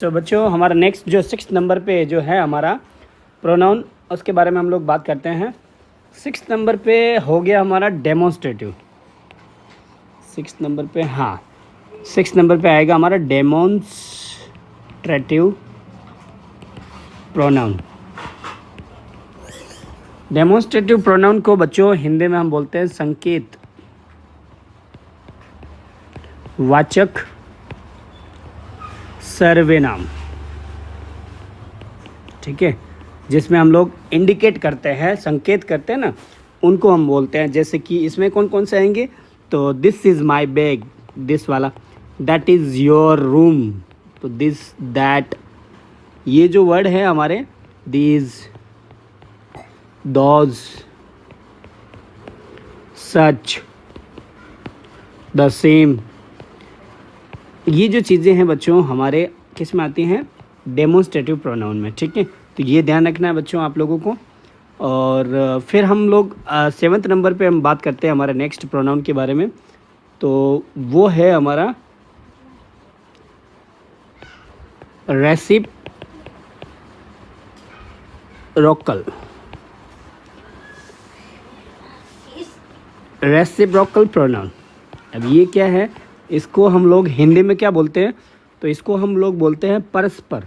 तो बच्चों हमारा नेक्स्ट जो 6 नंबर पे जो है हमारा प्रोनाउन, उसके बारे में हम लोग बात करते हैं। 6 नंबर पे हो गया हमारा डेमोन्स्ट्रेटिव। 6 नंबर पे 6 नंबर पे आएगा हमारा डेमोन्स्ट्रेटिव प्रोनाउन। डेमोन्स्ट्रेटिव प्रोनाउन को बच्चों हिंदी में हम बोलते हैं संकेत वाचक सर्वनाम। ठीक है, जिसमें हम लोग इंडिकेट करते हैं, संकेत करते हैं ना, उनको हम बोलते हैं। जैसे कि इसमें कौन कौन से आएंगे, तो this is my bag, this वाला, दैट इज़ योर रूम, तो दिस दैट, ये जो वर्ड है हमारे these, those, such, the same, ये जो चीज़ें हैं बच्चों हमारे किस में आती हैं, डेमोन्स्ट्रेटिव प्रोनाउन में। ठीक है, तो ये ध्यान रखना है बच्चों आप लोगों को। और फिर हम लोग 7th नंबर पे हम बात करते हैं हमारे नेक्स्ट प्रोनाउन के बारे में। तो वो है हमारा रेसिप्रोकल। रेसिप्रोकल प्रोनाउन, अब ये क्या है, इसको हम लोग हिंदी में क्या बोलते हैं, तो इसको हम लोग बोलते हैं परस्पर।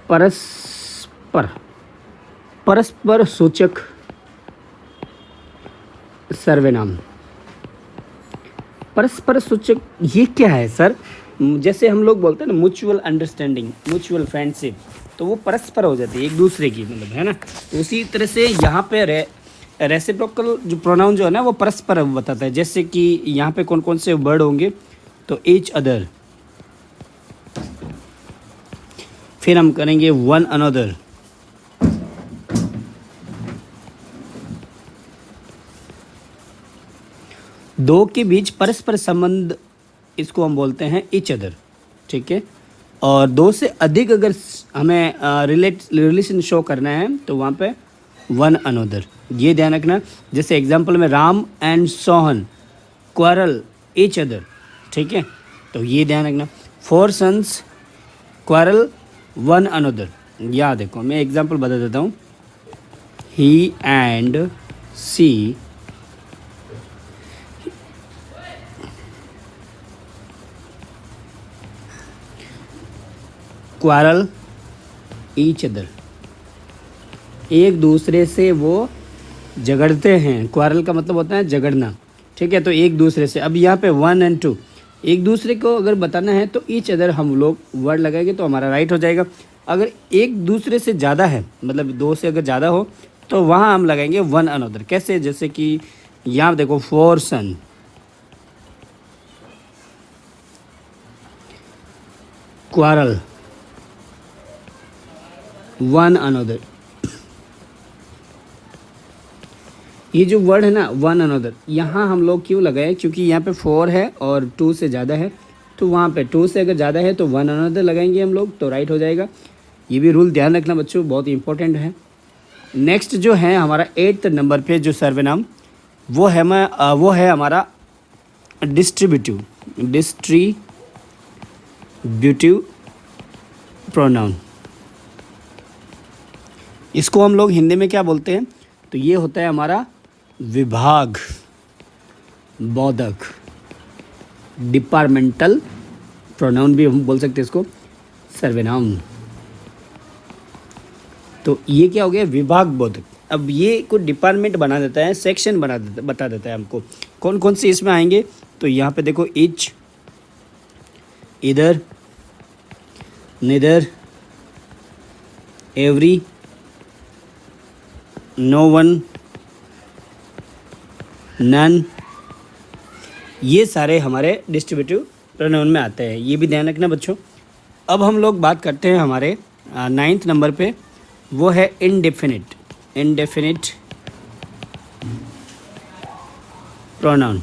परस्पर, परस्पर सूचक सर्वनाम। परस्पर सूचक ये क्या है सर, जैसे हम लोग बोलते हैं ना म्यूचुअल अंडरस्टैंडिंग, म्यूचुअल फ्रेंडशिप, तो वो परस्पर हो जाती है एक दूसरे की, मतलब है ना। तो उसी तरह से यहाँ पे रेसिप्रोकल जो प्रोनाउन जो है ना वो परस्पर बताता है। जैसे कि यहाँ पे कौन कौन से वर्ड होंगे, तो ईच अदर, फिर हम करेंगे वन अनदर, दो के बीच परस्पर संबंध, इसको हम बोलते हैं ईच अदर। ठीक है, और दो से अधिक अगर हमें रिलेशन शो करना है तो वहाँ पे वन अनदर, ये ध्यान रखना। जैसे एग्जांपल में Ram and Sohan quarrel each other. ठीक है, तो ये ध्यान रखना। 4 सन्स क्वारल वन अनदर। या देखो मैं एग्जांपल बता देता हूँ, he and she quarrel each other, एक दूसरे से वो झगड़ते हैं। क्वारल का मतलब होता है झगड़ना। ठीक है, तो एक दूसरे से, अब यहाँ पे 1 और 2 एक दूसरे को अगर बताना है तो ईच अदर हम लोग वर्ड लगाएंगे तो हमारा राइट हो जाएगा। अगर एक दूसरे से ज़्यादा है, मतलब 2 से अगर ज़्यादा हो, तो वहाँ हम लगाएंगे वन अनदर। कैसे, जैसे कि यहाँ देखो 4 सन क्वारल वन अनदर, ये जो वर्ड है ना वन अनदर, यहाँ हम लोग क्यों लगाए, क्योंकि यहाँ पे 4 है और 2 से ज़्यादा है, तो वहाँ पे 2 से अगर ज़्यादा है तो वन अनदर लगाएंगे हम लोग, तो राइट हो जाएगा। ये भी रूल ध्यान रखना बच्चों, बहुत इंपॉर्टेंट है। नेक्स्ट जो है हमारा 8th नंबर पे जो सर्वनाम, वो है हमारा डिस्ट्रीब्यूटिव प्रोनाउन। इसको हम लोग हिंदी में क्या बोलते हैं, तो ये होता है हमारा विभाग बोधक, डिपार्टमेंटल प्रोनाउन भी हम बोल सकते हैं इसको, सर्वनाम। तो ये क्या हो गया, विभाग बोधक। अब ये कुछ डिपार्टमेंट बना देता है, सेक्शन बता देता है हमको कौन कौन से इसमें आएंगे। तो यहाँ पे देखो ईच, इधर, निदर, एवरी, नो वन, नन, ये सारे हमारे डिस्ट्रीब्यूटिव प्रोनाउन में आते हैं, ये भी ध्यान रखना बच्चों। अब हम लोग बात करते हैं हमारे 9th नंबर पे, वो है इंडेफिनिट प्रोनाउन।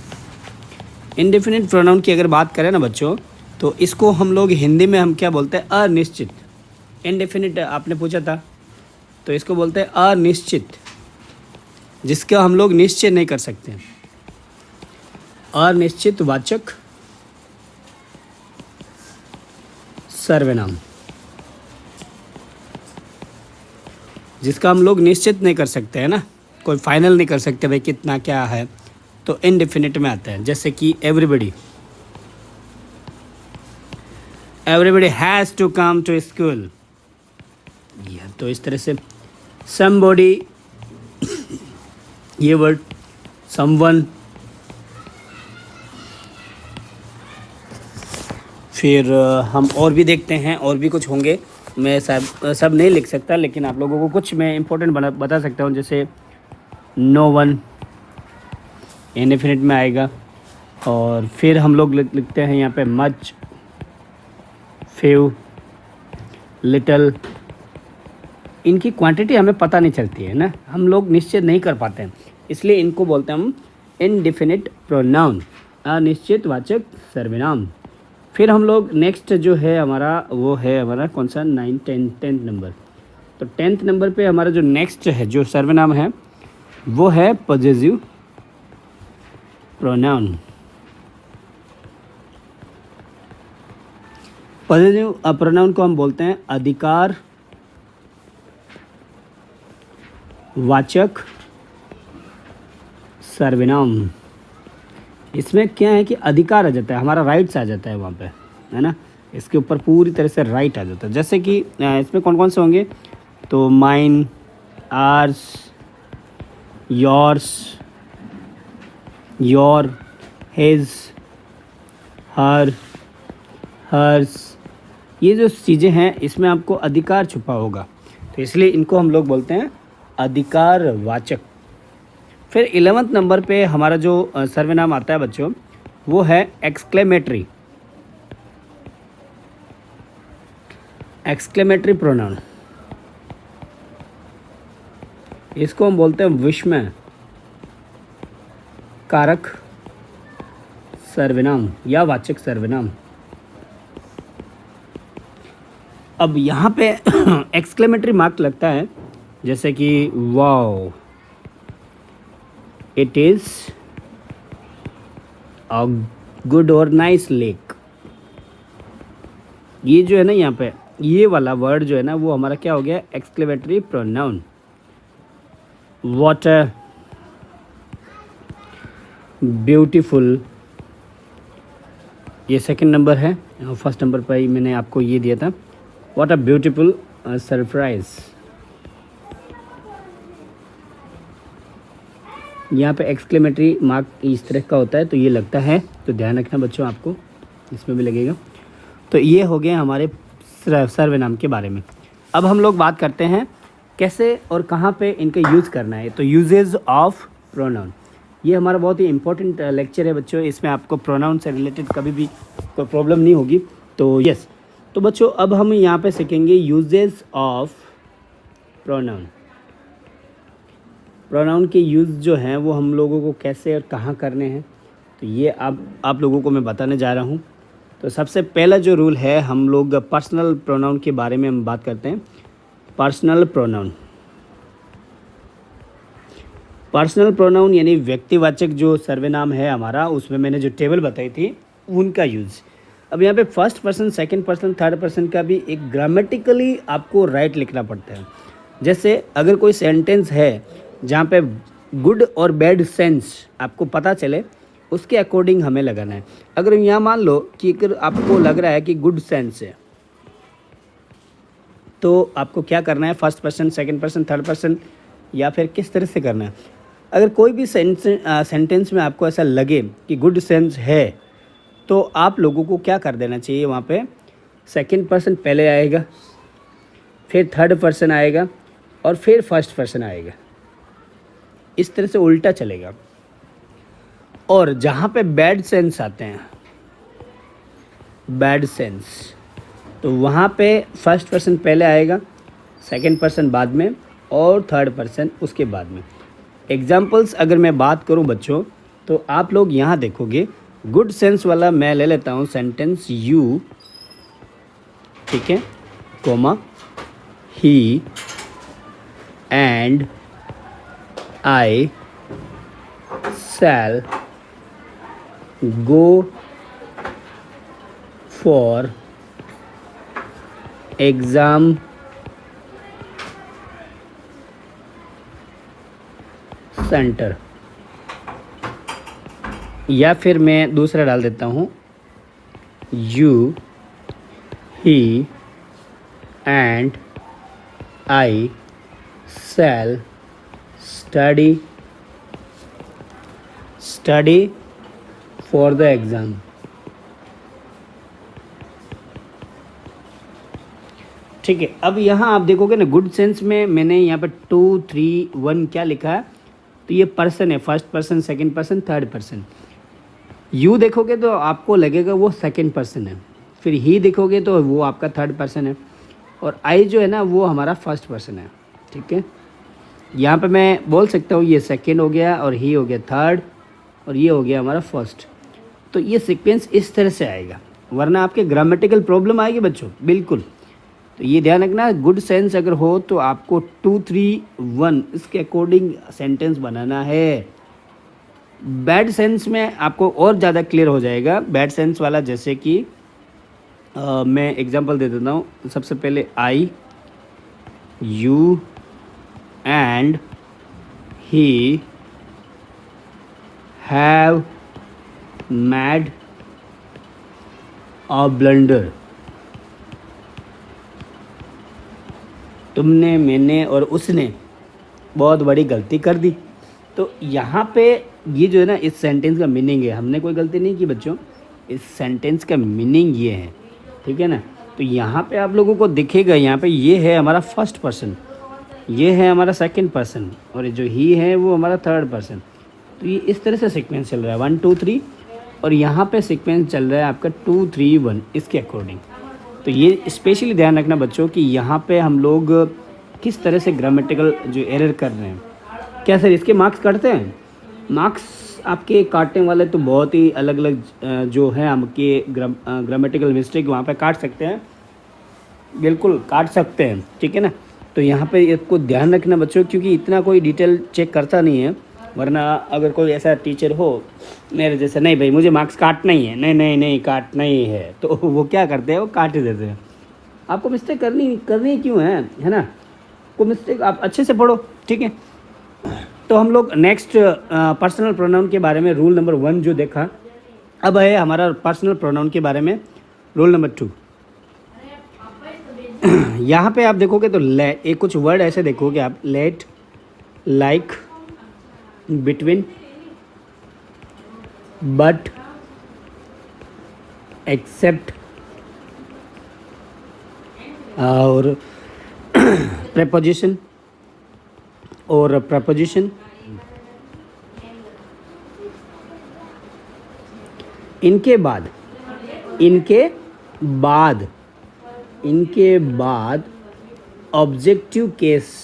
इंडेफिनिट प्रोनाउन की अगर बात करें ना बच्चों, तो इसको हम लोग हिंदी में हम क्या बोलते हैं, अनिश्चित। इंडेफिनिट आपने पूछा था, तो इसको बोलते हैं अनिश्चित, जिसका हम लोग निश्चय नहीं कर सकते। अनिश्चित वाचक सर्वनाम, जिसका हम लोग निश्चित नहीं कर सकते हैं ना, कोई फाइनल नहीं कर सकते भाई कितना क्या है, तो इनडेफिनिट में आता है। जैसे कि everybody, everybody has to come to school, यह तो इस तरह से। समबॉडी, ये वर्ड समवन, फिर हम और भी देखते हैं, और भी कुछ होंगे, मैं सब नहीं लिख सकता, लेकिन आप लोगों को कुछ मैं इंपॉर्टेंट बता सकता हूँ। जैसे नो वन इनडेफिनिट में आएगा, और फिर हम लोग लिखते हैं यहाँ पे मच, फ्यू, लिटल। इनकी क्वांटिटी हमें पता नहीं चलती है ना, हम लोग निश्चित नहीं कर पाते हैं, इसलिए इनको बोलते हैं हम इनडेफिनिट प्रोनाउन, अनिश्चित वाचक सर्वनाम। फिर हम लोग नेक्स्ट जो है हमारा, वो है हमारा कौन सा, 10th नंबर। तो 10th नंबर पे हमारा जो नेक्स्ट है जो सर्वनाम है वो है पॉजेसिव प्रोनाउन। पॉजेसिव प्रोनाउन को हम बोलते हैं अधिकार वाचक सर्वनाम। इसमें क्या है कि अधिकार आ जाता है, हमारा राइट्स आ जाता है वहाँ पे, है ना, इसके ऊपर पूरी तरह से राइट आ जाता है। जैसे कि इसमें कौन कौन से होंगे, तो mine, ours, yours, your, his, her, hers, ये जो चीज़ें हैं इसमें आपको अधिकार छुपा होगा, तो इसलिए इनको हम लोग बोलते हैं अधिकार वाचक। फिर 11th नंबर पे हमारा जो सर्वनाम आता है बच्चों, वो है एक्सक्लेमेटरी, एक्सक्लेमेटरी प्रोनाउन। इसको हम बोलते हैं विस्मय कारक सर्वनाम या वाचक सर्वनाम। अब यहाँ पे एक्सक्लेमेटरी मार्क लगता है, जैसे कि wow, it is a good और नाइस लेक। ये जो है ना यहाँ पे, ये वाला वर्ड जो है ना, वो हमारा क्या हो गया, एक्सक्लेमेटरी प्रोनाउन। वाटर, ब्यूटीफुल, ये सेकंड नंबर है, फर्स्ट नंबर पर ही मैंने आपको ये दिया था, व्हाट अ ब्यूटीफुल सरप्राइज। यहाँ पे एक्सक्लेमेटरी मार्क इस तरह का होता है, तो ये लगता है, तो ध्यान रखना बच्चों, आपको इसमें भी लगेगा। तो ये हो गए हमारे सर्वनाम के बारे में। अब हम लोग बात करते हैं कैसे और कहाँ पे इनका यूज़ करना है। तो यूजेज ऑफ प्रोनाउन, ये हमारा बहुत ही इंपॉर्टेंट लेक्चर है बच्चों, इसमें आपको प्रोनाउन से रिलेटेड कभी भी कोई प्रॉब्लम नहीं होगी। तो यस, तो बच्चों अब हम यहाँ पे सीखेंगे यूजेज ऑफ प्रोनाउन। प्रोनाउन के यूज़ जो हैं वो हम लोगों को कैसे और कहाँ करने हैं, तो ये आप लोगों को मैं बताने जा रहा हूँ। तो सबसे पहला जो रूल है, हम लोग पर्सनल प्रोनाउन के बारे में हम बात करते हैं। पर्सनल प्रोनाउन, पर्सनल प्रोनाउन यानी व्यक्तिवाचक जो सर्वनाम है हमारा, उसमें मैंने जो टेबल बताई थी उनका यूज़। अब यहाँ पे first person, second person, third person का भी एक ग्रामेटिकली आपको राइट लिखना पड़ता है। जैसे अगर कोई सेंटेंस है जहाँ पे गुड और बैड सेंस आपको पता चले, उसके अकॉर्डिंग हमें लगाना है। अगर यहाँ मान लो कि अगर आपको लग रहा है कि गुड सेंस है, तो आपको क्या करना है, first person, second person, third person, या फिर किस तरह से करना है। अगर कोई भी सेंटेंस में आपको ऐसा लगे कि गुड सेंस है, तो आप लोगों को क्या कर देना चाहिए, वहाँ पे सेकंड पर्सन पहले आएगा, फिर थर्ड पर्सन आएगा, और फिर फर्स्ट पर्सन आएगा। इस तरह से उल्टा चलेगा। और जहाँ पे बैड सेंस आते हैं, बैड सेंस, तो वहाँ पे फर्स्ट पर्सन पहले आएगा, सेकंड पर्सन बाद में, और थर्ड पर्सन उसके बाद में। एग्जाम्पल्स अगर मैं बात करूँ बच्चों, तो आप लोग यहाँ देखोगे, गुड सेंस वाला मैं ले लेता हूँ सेंटेंस, यू, ठीक है, comma, he and I shall go for exam centre, या फिर मैं दूसरा डाल देता हूँ, you he and I shall study for the exam. ठीक है, अब यहाँ आप देखोगे ना, गुड सेंस में मैंने यहाँ पर 2 3 1 क्या लिखा है, तो ये पर्सन है, first person, second person, third person. You देखोगे तो आपको लगेगा वो सेकंड पर्सन है, फिर ही देखोगे तो वो आपका थर्ड पर्सन है, और आई जो है ना वो हमारा फर्स्ट पर्सन है। ठीक है, यहाँ पे मैं बोल सकता हूँ ये सेकंड हो गया, और ही हो गया थर्ड, और ये हो गया हमारा फर्स्ट। तो ये सीक्वेंस इस तरह से आएगा, वरना आपके ग्रामेटिकल प्रॉब्लम आएगी बच्चों, बिल्कुल। तो ये ध्यान रखना, गुड सेंस अगर हो तो आपको 2 3 1 इसके अकॉर्डिंग सेंटेंस बनाना है। बैड सेंस में आपको और ज़्यादा क्लियर हो जाएगा। बैड सेंस वाला जैसे कि मैं एग्जांपल दे देता हूँ। सबसे पहले I, you and he have made a blunder. तुमने, मैंने और उसने बहुत बड़ी गलती कर दी। तो यहाँ पे ये जो है ना, इस सेंटेंस का मीनिंग है, हमने कोई गलती नहीं की बच्चों, इस सेंटेंस का मीनिंग ये है। ठीक है ना, तो यहाँ पे आप लोगों को दिखेगा, यहाँ पे ये है हमारा फर्स्ट पर्सन, ये है हमारा सेकंड पर्सन, और जो ही है वो हमारा थर्ड पर्सन। तो ये इस तरह से सीक्वेंस चल रहा है 1 2 3, और यहाँ पे सीक्वेंस चल रहा है आपका 2 3 1 इसके अकॉर्डिंग। तो ये स्पेशली ध्यान रखना बच्चों कि यहाँ पे हम लोग किस तरह से ग्रामेटिकल जो एरर कर रहे हैं। क्या सर इसके मार्क्स काटते हैं? मार्क्स आपके काटने वाले तो बहुत ही अलग अलग जो है आपके ग्रामेटिकल मिस्टेक वहाँ पे काट सकते हैं, बिल्कुल काट सकते हैं। ठीक है ना, तो यहाँ पे इसको ध्यान रखना बच्चों, क्योंकि इतना कोई डिटेल चेक करता नहीं है। वरना अगर कोई ऐसा टीचर हो मेरे जैसे, नहीं भाई मुझे मार्क्स काटना ही है, नहीं नहीं नहीं काटना ही है, तो वो क्या करते हैं, वो काट ही देते हैं। आपको मिस्टेक करनी क्यों है ना, को मिस्टेक आप अच्छे से पढ़ो। ठीक है, तो हम लोग नेक्स्ट पर्सनल प्रोनाउन के बारे में रूल नंबर 1 जो देखा, अब है हमारा पर्सनल प्रोनाउन के बारे में रूल नंबर 2। यहाँ पे आप देखोगे तो एक कुछ वर्ड ऐसे देखोगे आप, let, like, between, but, except और प्रेपोजिशन और प्रपोजिशन। इनके बाद ऑब्जेक्टिव केस।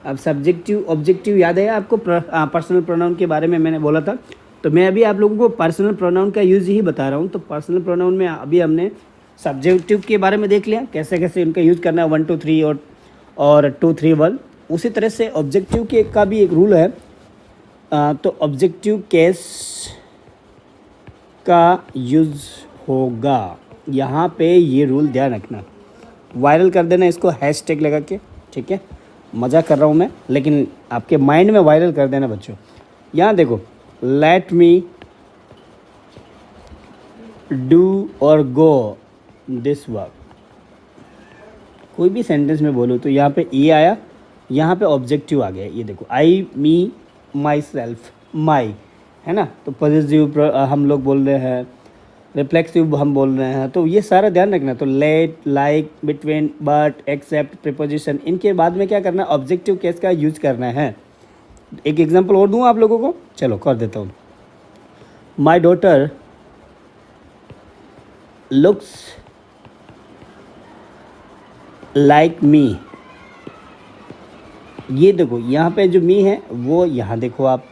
अब सब्जेक्टिव ऑब्जेक्टिव याद है आपको पर्सनल प्रोनाउन के बारे में मैंने बोला था, तो मैं अभी आप लोगों को पर्सनल प्रोनाउन का यूज़ ही बता रहा हूँ। तो पर्सनल प्रोनाउन में अभी हमने सब्जेक्टिव के बारे में देख लिया, कैसे कैसे उनका यूज़ करना है, 1 2 3 और 2 3 1। उसी तरह से ऑब्जेक्टिव के का भी एक रूल है। तो ऑब्जेक्टिव केस का यूज़ होगा यहाँ पे, ये रूल ध्यान रखना। वायरल कर देना इसको हैशटैग लगा के। ठीक है, मज़ा कर रहा हूँ मैं, लेकिन आपके माइंड में वायरल कर देना बच्चों। यहाँ देखो, लेट मी डू और गो दिस वर्क। कोई भी सेंटेंस में बोलो तो यहाँ पे ये आया, यहाँ पे ऑब्जेक्टिव आ गया। ये देखो, आई, मी, माई सेल्फ, माई, है ना। तो पॉजिटिव हम लोग बोल रहे हैं, रिफ्लेक्सिव हम बोल रहे हैं, तो ये सारा ध्यान रखना। तो let, like, between, but, except, preposition, इनके बाद में क्या करना है, ऑब्जेक्टिव केस का यूज करना है। एक एग्जांपल और दूँ आप लोगों को, चलो कर देता हूँ। My daughter looks like me. ये देखो, यहाँ पे जो मी है वो यहाँ देखो आप,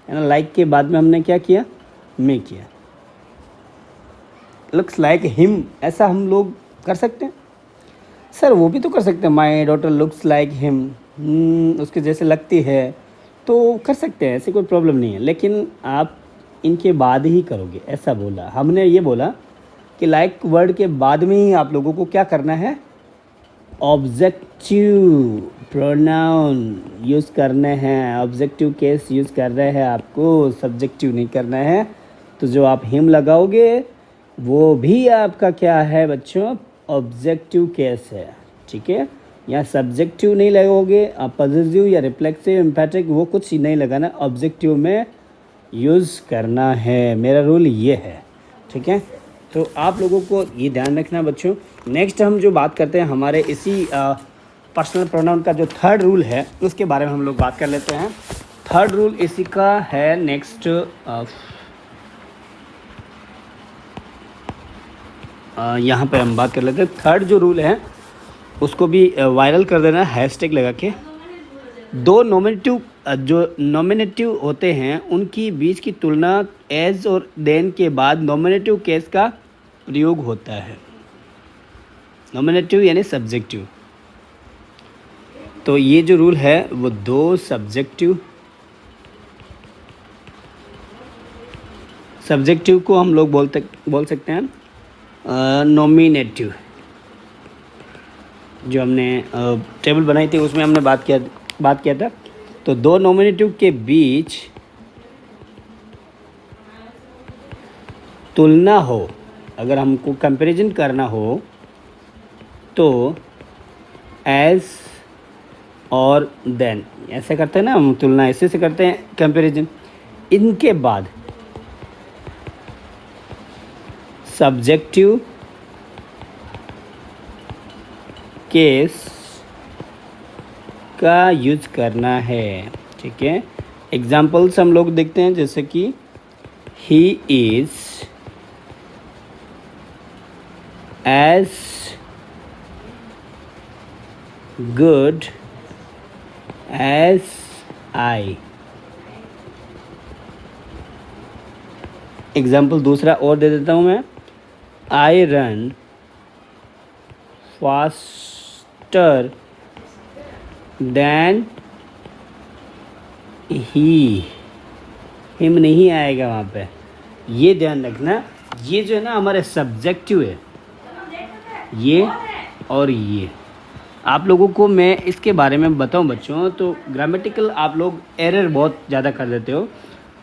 है ना। लाइक के बाद में हमने क्या किया, मी किया। लुक्स लाइक हिम, ऐसा हम लोग कर सकते हैं सर? वो भी तो कर सकते हैं, my daughter looks like him, उसके जैसे लगती है, तो कर सकते हैं, ऐसी कोई प्रॉब्लम नहीं है। लेकिन आप इनके बाद ही करोगे, ऐसा बोला हमने। ये बोला कि लाइक वर्ड के बाद में ही आप लोगों को क्या करना है, ऑब्जेक्टिव प्रोनाउन यूज़ करने हैं। ऑब्जेक्टिव केस यूज़ कर रहे हैं, आपको सब्जेक्टिव नहीं करना है। तो जो आप हिम लगाओगे वो भी आपका क्या है बच्चों, ऑब्जेक्टिव केस है, ठीक है। यहाँ सब्जेक्टिव नहीं लगाओगे, आप पॉजिटिव या रिफ्लेक्सिव एम्फैटिक वो कुछ ही नहीं लगाना, ऑब्जेक्टिव में यूज़ करना है। मेरा रूल ये है, ठीक है। तो आप लोगों को ये ध्यान रखना बच्चों। नेक्स्ट हम जो बात करते हैं हमारे इसी पर्सनल प्रोनाउन का जो थर्ड रूल है उसके बारे में हम लोग बात कर लेते हैं। थर्ड रूल इसी का है नेक्स्ट, यहाँ पे हम बात कर लेते हैं। थर्ड जो रूल है उसको भी वायरल कर देना हैशटैग लगा के। दो नॉमिनेटिव जो नॉमिनेटिव होते हैं उनकी बीच की तुलना एज और देन के बाद नॉमिनेटिव केस का प्रयोग होता है। नॉमिनेटिव यानी सब्जेक्टिव। तो ये जो रूल है वो दो सब्जेक्टिव को हम लोग बोल सकते हैं नॉमिनेटिव। जो हमने टेबल बनाई थी उसमें हमने बात किया था। तो दो नॉमिनेटिव के बीच तुलना हो, अगर हमको कंपैरिजन करना हो तो एज और देन ऐसे करते हैं ना हम, तुलना ऐसे से करते हैं कंपैरिजन। इनके बाद सब्जेक्टिव केस का यूज करना है, ठीक है। एग्जाम्पल्स हम लोग देखते हैं, जैसे कि he is as good as I. Example दूसरा और दे देता हूँ मैं, I run faster than he. Him नहीं आएगा वहाँ पे, ये ध्यान रखना। ये जो है ना हमारे सब्जेक्टिव है, ये और ये। आप लोगों को मैं इसके बारे में बताऊं बच्चों, तो ग्रामेटिकल आप लोग एरर बहुत ज़्यादा कर देते हो।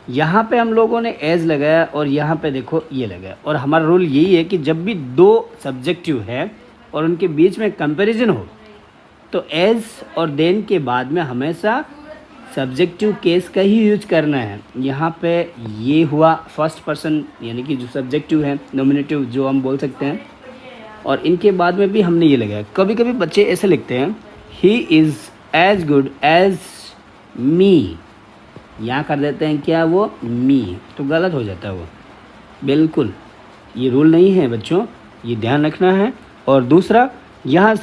यहाँ पे हम लोगों ने एज लगाया और यहाँ पे देखो ये लगाया, और हमारा रूल यही है कि जब भी दो सब्जेक्टिव है और उनके बीच में कंपैरिजन हो तो एज और देन के बाद में हमेशा सब्जेक्टिव केस का ही यूज करना है। यहाँ पे ये हुआ फर्स्ट पर्सन यानी कि जो सब्जेक्टिव है, नॉमिनेटिव जो हम बोल सकते हैं, और इनके बाद में भी हमने ये लगाया। कभी कभी बच्चे ऐसे लिखते हैं he is as good as me, यहाँ कर देते हैं क्या वो मी, तो गलत हो जाता है वो। बिल्कुल ये रूल नहीं है बच्चों, ये ध्यान रखना है। और दूसरा यहाँ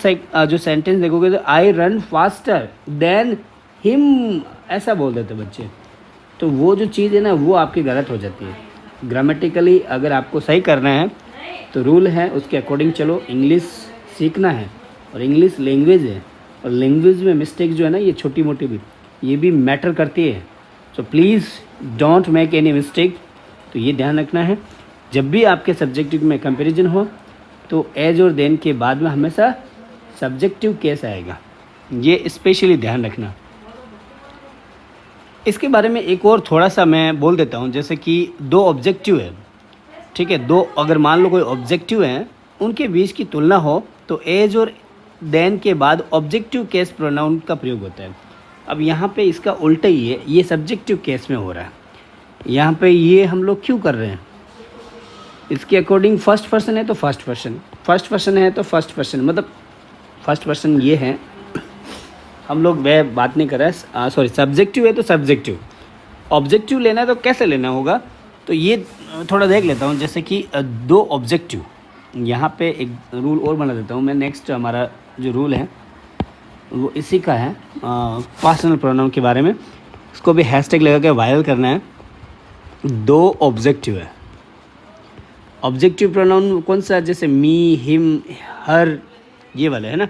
जो सेंटेंस देखोगे तो आई रन फास्टर देन हिम ऐसा बोल देते बच्चे, तो वो जो चीज़ है ना वो आपकी गलत हो जाती है। ग्रामेटिकली अगर आपको सही करना है तो रूल है उसके अकॉर्डिंग चलो। इंग्लिश सीखना है और इंग्लिश लैंग्वेज है, और लैंग्वेज में मिस्टेक जो है ना ये छोटी मोटी भी ये भी मैटर करती है। So please don't make any mistake. तो ये ध्यान रखना है, जब भी आपके सब्जेक्टिव में कंपैरिजन हो तो एज और देन के बाद में हमेशा सब्जेक्टिव केस आएगा, ये स्पेशली ध्यान रखना। इसके बारे में एक और थोड़ा सा मैं बोल देता हूँ, जैसे कि दो ऑब्जेक्टिव है, ठीक है। दो अगर मान लो कोई ऑब्जेक्टिव है, उनके बीच की तुलना हो तो एज और देन के बाद ऑब्जेक्टिव केस प्रोनाउन का प्रयोग होता है। अब यहाँ पे इसका उल्टा ही है, ये सब्जेक्टिव केस में हो रहा है। यहाँ पे ये हम लोग क्यों कर रहे हैं, इसके अकॉर्डिंग फर्स्ट पर्सन है तो फर्स्ट पर्सन है तो फर्स्ट पर्सन, मतलब फर्स्ट पर्सन ये है, हम लोग वह बात नहीं कर रहे हैं। सॉरी, सब्जेक्टिव है तो सब्जेक्टिव। ऑब्जेक्टिव लेना है तो कैसे लेना होगा, तो ये थोड़ा देख लेता हूँ। जैसे कि दो ऑब्जेक्टिव, यहाँ पे एक रूल और बना देता हूँ मैं। नेक्स्ट हमारा जो रूल है वो इसी का है, पर्सनल प्रोनाउन के बारे में। इसको भी हैशटैग लगा के वायरल करना है। दो ऑब्जेक्टिव है, ऑब्जेक्टिव प्रोनाउन कौन सा, जैसे मी, हिम, हर, ये वाले है ना।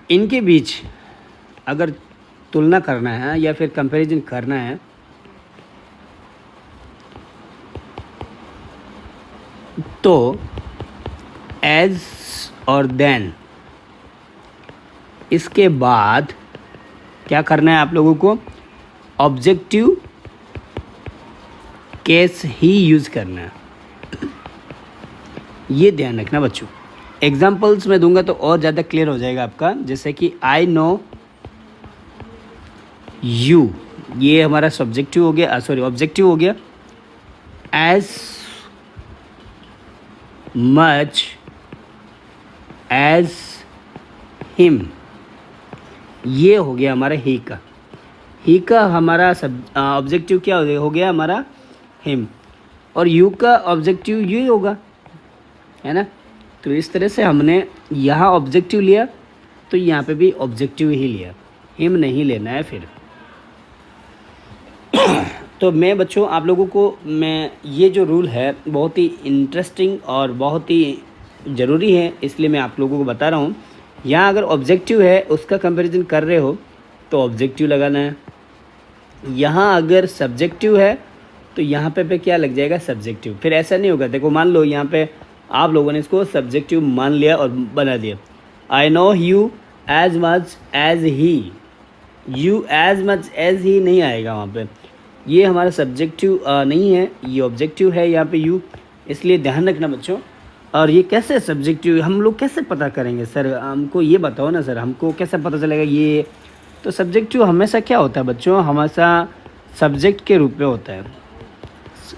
इनके बीच अगर तुलना करना है या फिर कंपैरिजन करना है तो एज और देन, इसके बाद क्या करना है आप लोगों को, ऑब्जेक्टिव केस ही यूज़ करना है। ये ध्यान रखना बच्चों। एग्जाम्पल्स मैं दूंगा तो और ज़्यादा क्लियर हो जाएगा आपका। जैसे कि आई नो यू, ये हमारा सब्जेक्टिव हो गया, सॉरी ऑब्जेक्टिव हो गया। एज मच एज हिम, ये हो गया हमारा ही का। ही का हमारा ऑब्जेक्टिव क्या हो गया हमारा, हिम। और यू का ऑब्जेक्टिव यू होगा, है ना। तो इस तरह से हमने यहाँ ऑब्जेक्टिव लिया तो यहाँ पे भी ऑब्जेक्टिव ही लिया, हिम नहीं लेना है फिर। तो मैं बच्चों आप लोगों को मैं ये जो रूल है बहुत ही इंटरेस्टिंग और बहुत ही ज़रूरी है, इसलिए मैं आप लोगों को बता रहा हूँ। यहाँ अगर ऑब्जेक्टिव है उसका कंपैरिजन कर रहे हो तो ऑब्जेक्टिव लगाना है। यहाँ अगर सब्जेक्टिव है तो यहाँ पे क्या लग जाएगा, सब्जेक्टिव। फिर ऐसा नहीं होगा, देखो मान लो यहाँ पे आप लोगों ने इसको सब्जेक्टिव मान लिया और बना दिया, I know you as much as he, you as much as he नहीं आएगा वहाँ पे, ये हमारा सब्जेक्टिव नहीं है, ये ऑब्जेक्टिव है यहाँ पे यू, इसलिए ध्यान रखना बच्चों। और ये कैसे सब्जेक्टिव हम लोग कैसे पता करेंगे सर, हमको ये बताओ ना सर, हमको कैसे पता चलेगा ये। तो सब्जेक्टिव हमेशा क्या होता है बच्चों, हमेशा सब्जेक्ट के रूप में होता है।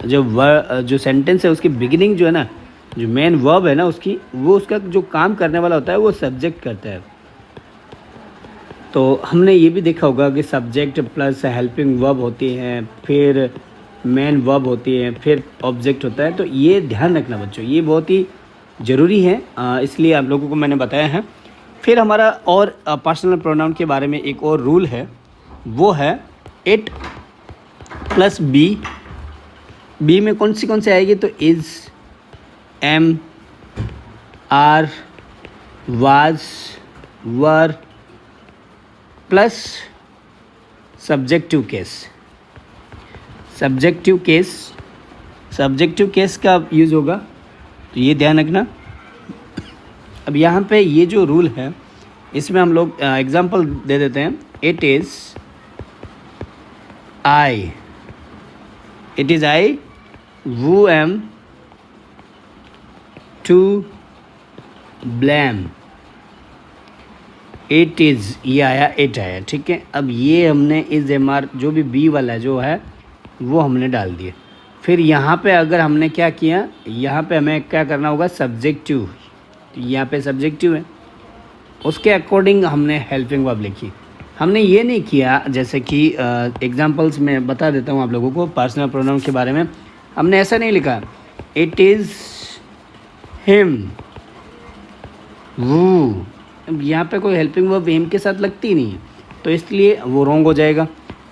जो सेंटेंस है उसकी बिगिनिंग जो है ना, जो मेन वर्ब है ना उसकी, वो उसका जो काम करने वाला होता है वो सब्जेक्ट करता है। तो हमने ये भी देखा होगा कि सब्जेक्ट प्लस हेल्पिंग वर्ब होती हैं, फिर मेन वर्ब होती है, फिर ऑब्जेक्ट होता है। तो ये ध्यान रखना बच्चों, ये बहुत ही ज़रूरी है, इसलिए आप लोगों को मैंने बताया है। फिर हमारा और पर्सनल प्रोनाउन के बारे में एक और रूल है, वो है इट प्लस बी। बी में कौन सी आएगी, तो is, am, are, was, were plus subjective case. Subjective case का यूज़ होगा, तो ये ध्यान रखना। अब यहाँ पे ये जो रूल है इसमें हम लोग एग्जांपल दे देते हैं। It is I, who am to blame। It is, ये आया, इट आया, ठीक है। अब ये हमने इज़ एम आर जो भी बी वाला जो है वो हमने डाल दिया। फिर यहाँ पे अगर हमने क्या किया, यहाँ पे हमें क्या करना होगा, सब्जेक्टिव। यहाँ पे सब्जेक्टिव है, उसके अकॉर्डिंग हमने हेल्पिंग वर्ब लिखी। हमने ये नहीं किया, जैसे कि एग्जांपल्स में बता देता हूँ आप लोगों को पर्सनल प्रोनाउन के बारे में। हमने ऐसा नहीं लिखा, इट इज़ हिम वो। अब यहाँ पे कोई हेल्पिंग वर्ब हिम के साथ लगती नहीं है, तो इसलिए वो रॉन्ग हो जाएगा।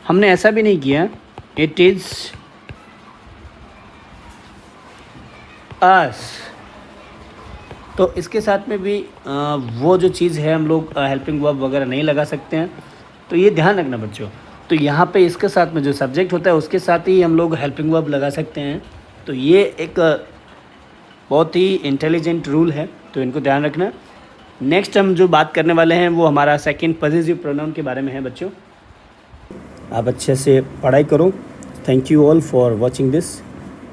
हमने ऐसा भी नहीं किया, इट इज़ अस, तो इसके साथ में भी वो जो चीज़ है हम लोग हेल्पिंग वर्ब वगैरह नहीं लगा सकते हैं। तो ये ध्यान रखना बच्चों। तो यहाँ पे इसके साथ में जो सब्जेक्ट होता है उसके साथ ही हम लोग हेल्पिंग वर्ब लगा सकते हैं। तो ये एक बहुत ही इंटेलिजेंट रूल है, तो इनको ध्यान रखना। नेक्स्ट हम जो बात करने वाले हैं वो हमारा सेकंड पॉजिटिव प्रोनाउन के बारे में है बच्चों। आप अच्छे से पढ़ाई करो। Thank you all for watching this.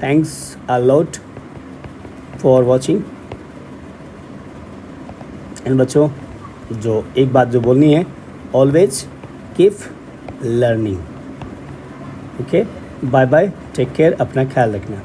Thanks a lot for watching. And बच्चों जो एक बात जो बोलनी है, always keep learning. Okay, bye bye, take care, अपना ख्याल रखना।